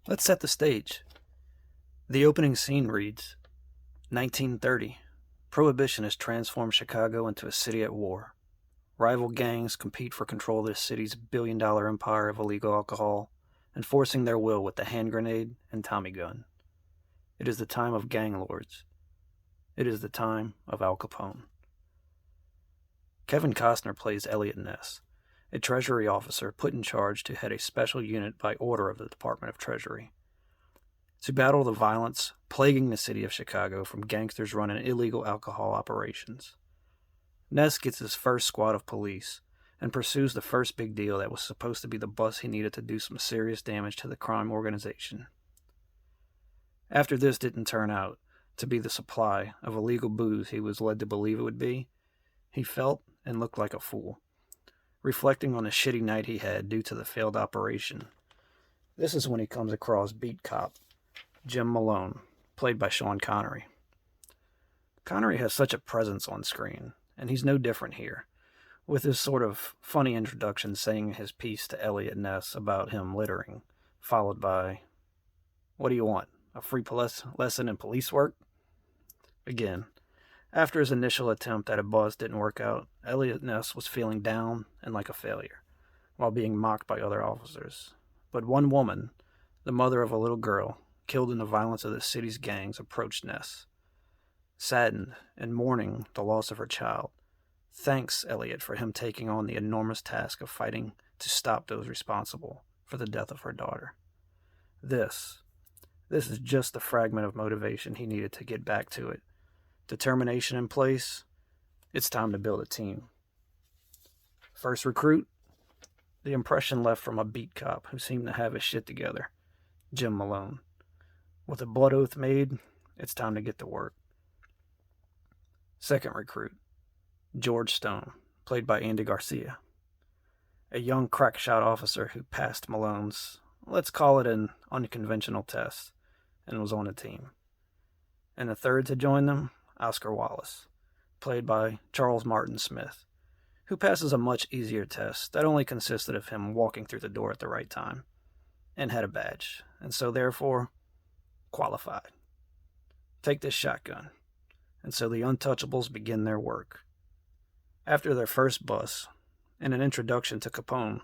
Let's set the stage. The opening scene reads 1930. Prohibition has transformed Chicago into a city at war. Rival gangs compete for control of the city's billion-dollar empire of illegal alcohol, enforcing their will with the hand grenade and Tommy gun. It is the time of gang lords. It is the time of Al Capone. Kevin Costner plays Elliot Ness, a Treasury officer put in charge to head a special unit by order of the Department of Treasury, to battle the violence plaguing the city of Chicago from gangsters running illegal alcohol operations. Ness gets his first squad of police and pursues the first big deal that was supposed to be the bus he needed to do some serious damage to the crime organization. After this didn't turn out to be the supply of illegal booze he was led to believe it would be, he felt and looked like a fool, reflecting on the shitty night he had due to the failed operation. This is when he comes across beat cop Jim Malone, played by Sean Connery. Connery has such a presence on screen, and he's no different here, with his sort of funny introduction saying his piece to Elliot Ness about him littering, followed by, "What do you want, a free lesson in police work?" Again, after his initial attempt at a buzz didn't work out, Elliot Ness was feeling down and like a failure, while being mocked by other officers. But one woman, the mother of a little girl, killed in the violence of the city's gangs, approached Ness. Saddened and mourning the loss of her child, thanks Elliot for him taking on the enormous task of fighting to stop those responsible for the death of her daughter. This is just the fragment of motivation he needed to get back to it. Determination in place, it's time to build a team. First recruit, the impression left from a beat cop who seemed to have his shit together, Jim Malone. With a blood oath made, it's time to get to work. Second recruit, George Stone, played by Andy Garcia, a young crackshot officer who passed Malone's, let's call it an unconventional test, and was on the team. And the third to join them, Oscar Wallace, played by Charles Martin Smith, who passes a much easier test that only consisted of him walking through the door at the right time, and had a badge, and so therefore qualified. Take this shotgun. And so the Untouchables begin their work. After their first bus, and an introduction to Capone,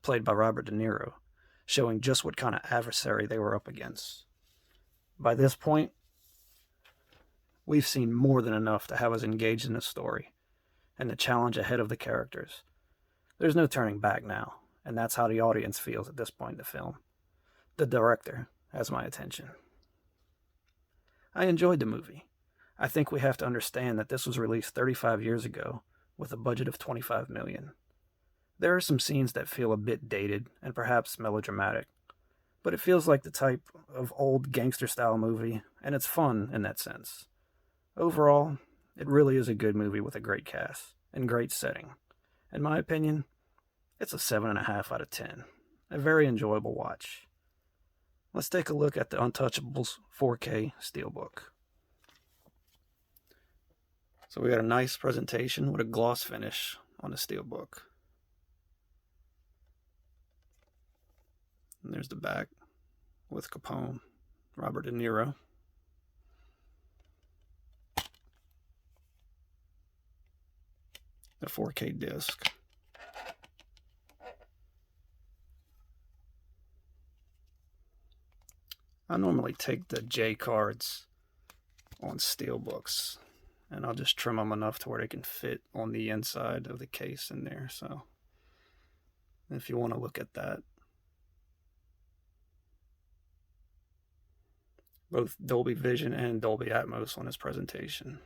played by Robert De Niro, showing just what kind of adversary they were up against. By this point, we've seen more than enough to have us engaged in the story, and the challenge ahead of the characters. There's no turning back now, and that's how the audience feels at this point in the film. The director has my attention. I enjoyed the movie. I think we have to understand that this was released 35 years ago with a budget of $25 million. There are some scenes that feel a bit dated and perhaps melodramatic, but it feels like the type of old gangster-style movie, and it's fun in that sense. Overall, it really is a good movie with a great cast and great setting. In my opinion, it's a 7.5 out of 10. A very enjoyable watch. Let's take a look at the Untouchables 4K Steelbook. So we got a nice presentation with a gloss finish on the Steelbook. And there's the back with Capone, Robert De Niro. The 4K disc. I normally take the J cards on Steelbooks, and I'll just trim them enough to where they can fit on the inside of the case in there. So if you want to look at that, both Dolby Vision and Dolby Atmos on this presentation.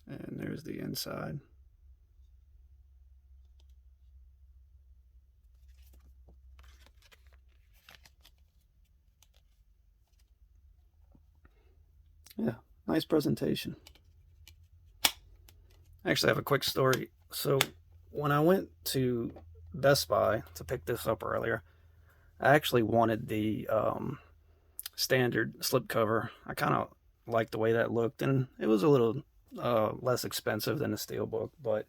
And there's the inside. Yeah, nice presentation. Actually, I have a quick story. So when I went to Best Buy to pick this up earlier, I actually wanted the standard slipcover. I kind of liked the way that looked, and it was a little less expensive than the Steelbook, but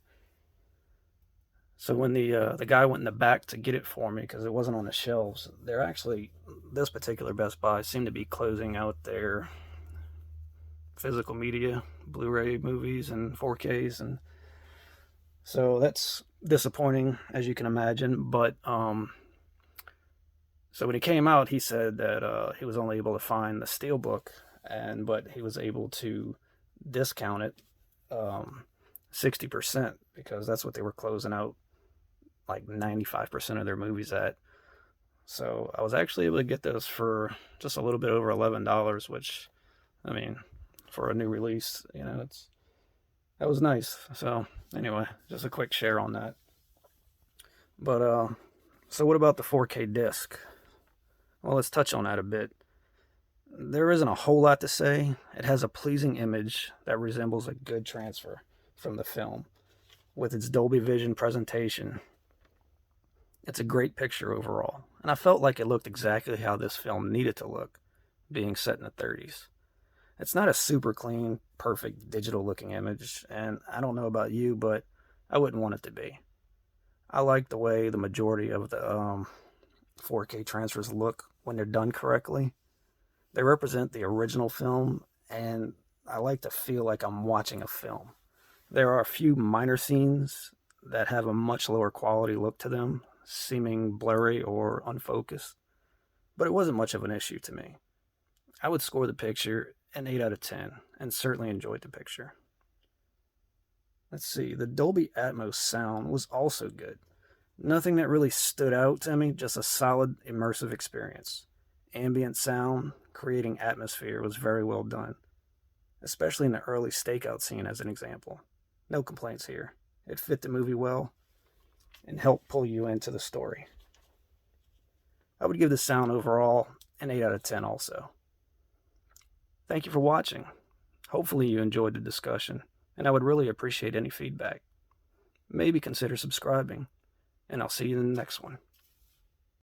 So when the guy went in the back to get it for me because it wasn't on the shelves, they're actually, this particular Best Buy seemed to be closing out their physical media, Blu-ray movies and 4Ks, and so that's disappointing, as you can imagine. But so when he came out, he said that he was only able to find the Steelbook, but he was able to discount it 60% because that's what they were closing out like 95% of their movies at. So I was actually able to get those for just a little bit over $11, which, I mean, for a new release, that was nice. So anyway, just a quick share on that. But so what about the 4K disc? Well, let's touch on that a bit. There isn't a whole lot to say. It has a pleasing image that resembles a good transfer from the film with its Dolby Vision presentation. It's a great picture overall, and I felt like it looked exactly how this film needed to look, being set in the 30s. It's not a super clean, perfect digital looking image, and I don't know about you, but I wouldn't want it to be. I like the way the majority of the 4K transfers look when they're done correctly. They represent the original film, and I like to feel like I'm watching a film. There are a few minor scenes that have a much lower quality look to them, seeming blurry or unfocused, but it wasn't much of an issue to me. I would score the picture an 8 out of 10, and certainly enjoyed the picture. Let's see, the Dolby Atmos sound was also good. Nothing that really stood out to me, just a solid immersive experience. Ambient sound, creating atmosphere, was very well done, especially in the early stakeout scene as an example. No complaints here. It fit the movie well and helped pull you into the story. I would give the sound overall an 8 out of 10 also. Thank you for watching. Hopefully you enjoyed the discussion, and I would really appreciate any feedback. Maybe consider subscribing, and I'll see you in the next one.